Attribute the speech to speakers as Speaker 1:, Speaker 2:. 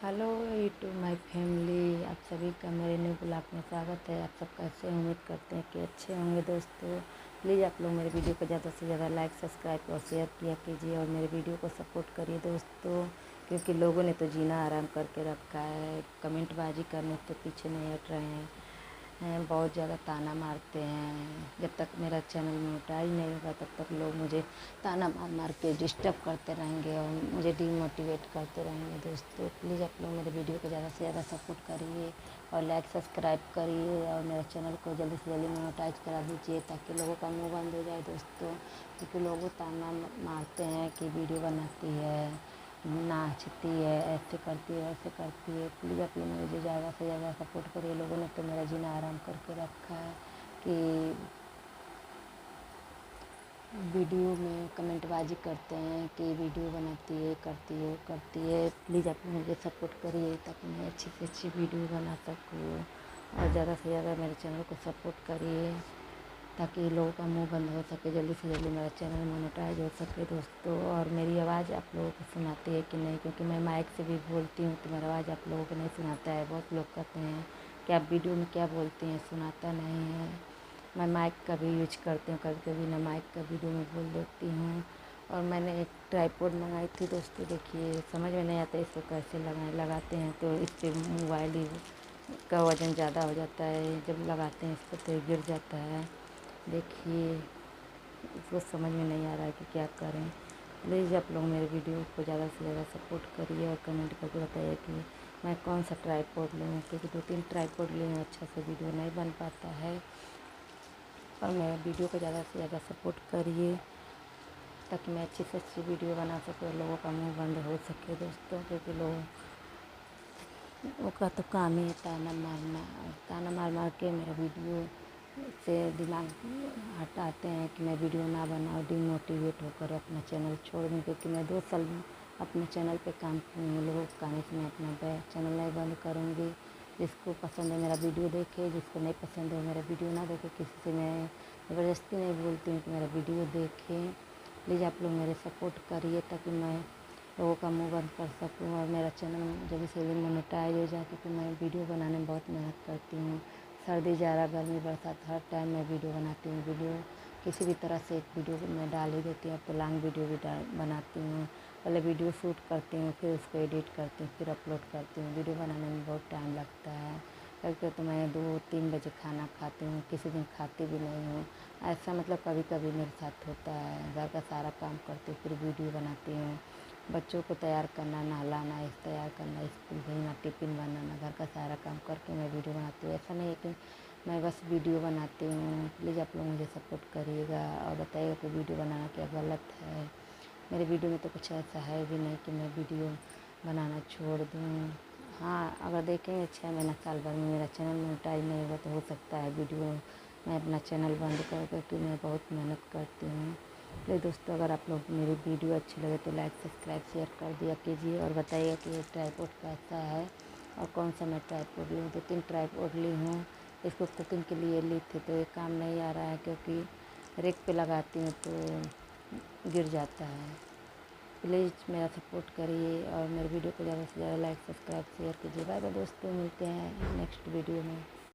Speaker 1: Hello YouTube my family, आप सभी का मेरे न्यू ब्लॉग में स्वागत है। आप सब कैसे हैं? उम्मीद करते हैं कि अच्छे होंगे। दोस्तों प्लीज़ आप लोग मेरे वीडियो को ज़्यादा से ज़्यादा लाइक, सब्सक्राइब और शेयर किया कीजिए और मेरे वीडियो को सपोर्ट करिए दोस्तों, क्योंकि लोगों ने तो जीना आराम करके रखा है। कमेंटबाजी करने से पीछे नहीं हट रहे हैं, बहुत ज़्यादा ताना मारते हैं। जब तक मेरा चैनल मोनेटाइज नहीं होगा तब तक लोग मुझे ताना मार मार के डिस्टर्ब करते रहेंगे और मुझे डीमोटिवेट करते रहेंगे। दोस्तों प्लीज़ आप लोग मेरे वीडियो को ज़्यादा से ज़्यादा सपोर्ट करिए और लाइक सब्सक्राइब करिए और मेरे चैनल को जल्दी से जल्दी मोनेटाइज करा दीजिए ताकि लोगों का मुँह बंद हो जाए दोस्तों। क्योंकि लोग ताना मारते हैं कि वीडियो बनाती है, नाचती है, ऐसे करती है, ऐसे करती है। प्लीज़ आप लोग मुझे ज़्यादा से ज़्यादा सपोर्ट करिए। लोगों ने तो मेरा जीना आराम करके रखा है कि वीडियो में कमेंटबाजी करते हैं कि वीडियो बनाती है, करती है, करती है। प्लीज़ आप लोग मुझे सपोर्ट करिए ताकि मैं अच्छी से अच्छी वीडियो बना सकूँ और ज़्यादा से ज़्यादा मेरे चैनल को सपोर्ट करिए ताकि लोगों का मुंह बंद हो सके, जल्दी से जल्दी मेरा चैनल मोनेटाइज हो सके दोस्तों। और मेरी आवाज़ आप लोगों को सुनाती है कि नहीं, क्योंकि मैं माइक से भी बोलती हूँ तो मेरी आवाज़ आप लोगों को नहीं सुनाता है। बहुत लोग कहते हैं कि आप वीडियो में क्या बोलती हैं, सुनाता नहीं है। मैं माइक का भी यूज करती हूँ, कभी कभी ना माइक का वीडियो में बोल देती हूँ। और मैंने एक ट्राइपॉड मंगाई थी दोस्तों, देखिए समझ में नहीं आता इसको कैसे लगाते हैं तो इस पर मोबाइल ही का वज़न ज़्यादा हो जाता है, जब लगाते हैं इसको तो गिर जाता है। देखिए इसको समझ में नहीं आ रहा है कि क्या करें। प्लीज़ आप लोग मेरे वीडियो को ज़्यादा से ज़्यादा सपोर्ट करिए और कमेंट करके बताइए कि मैं कौन सा ट्राइपॉड लूँ, क्योंकि 2-3 ट्राइपॉड लिए हूँ, अच्छा से वीडियो नहीं बन पाता है। और मेरे वीडियो को ज़्यादा से ज़्यादा सपोर्ट करिए ताकि मैं अच्छी से अच्छी वीडियो बना सकूँ और लोगों का मुँह बंद हो सके दोस्तों। क्योंकि लोगों का तो काम ही है ताना मारना, और ताना मार मार के मेरा वीडियो से दिमाग हटाते हैं कि मैं वीडियो ना बनाऊँ, डिमोटिवेट होकर अपना चैनल छोड़ दूँ। क्योंकि मैं 2 साल अपने चैनल पे काम की हूँ, लोगों के कहने से मैं अपना चैनल नहीं बंद करूँगी। जिसको पसंद है मेरा वीडियो देखे, जिसको नहीं पसंद है मेरा वीडियो ना देखे। किसी से मैं ज़बरदस्ती नहीं बोलती हूँ कि मेरा वीडियो देखें। प्लीज़ आप लोग मेरे सपोर्ट करिए ताकि मैं लोगों का मुँह बंद कर सकूँ और मेरा चैनल जल्दी से जल्दी मोनेटाइज हो जाए। क्योंकि मैं वीडियो बनाने में बहुत मेहनत करती हूँ, सर्दी, जाड़ा, गर्मी, बरसात हर टाइम मैं वीडियो बनाती हूँ। वीडियो किसी भी तरह से एक वीडियो मैं डाल ही देती हूँ। अब तो लॉन्ग वीडियो भी बनाती हूँ। पहले वीडियो शूट करती हूँ, फिर उसको एडिट करती हूँ, फिर अपलोड करती हूँ। वीडियो बनाने में बहुत टाइम लगता है। कभी तो मैं 2-3 बजे खाना खाती हूँ, किसी दिन खाती भी नहीं हूँ। ऐसा मतलब कभी कभी मेरे साथ होता है। घर का सारा काम करती हूँ, फिर वीडियो बनाती हूँ। बच्चों को तैयार करना, नहलाना, तैयार करना, स्कूल भेजना, टिफ़िन बनाना, घर का सारा काम करके मैं वीडियो बनाती हूँ। ऐसा नहीं है कि मैं बस वीडियो बनाती हूँ। प्लीज़ आप लोग मुझे सपोर्ट करिएगा और बताइएगा कि वीडियो बनाना क्या गलत है। मेरे वीडियो में तो कुछ ऐसा है भी नहीं कि मैं वीडियो बनाना छोड़ दूँ। हाँ, अगर देखेंगे 6 महीना, साल भर में मेरा चैनल मोनेटाइज नहीं होगा तो हो सकता है वीडियो मैं अपना चैनल बंद कर, क्योंकि मैं बहुत मेहनत करती हूँ। तो दोस्तों अगर आप लोग मेरी वीडियो अच्छी लगे तो लाइक, सब्सक्राइब, शेयर कर दिया कीजिए और बताइए कि ये ट्राइपॉड कैसा है और कौन सा मैं ट्राइपॉड लूँ। 2-3 ट्राइपॉड ली हूँ, इसको कुकिंग के लिए ली थी तो ये काम नहीं आ रहा है, क्योंकि रेक पे लगाती हूँ तो गिर जाता है। प्लीज़ मेरा सपोर्ट करिए और मेरे वीडियो को ज़्यादा से ज़्यादा लाइक, सब्सक्राइब, शेयर कीजिए। बाय बाय दोस्तों, मिलते हैं नेक्स्ट वीडियो में।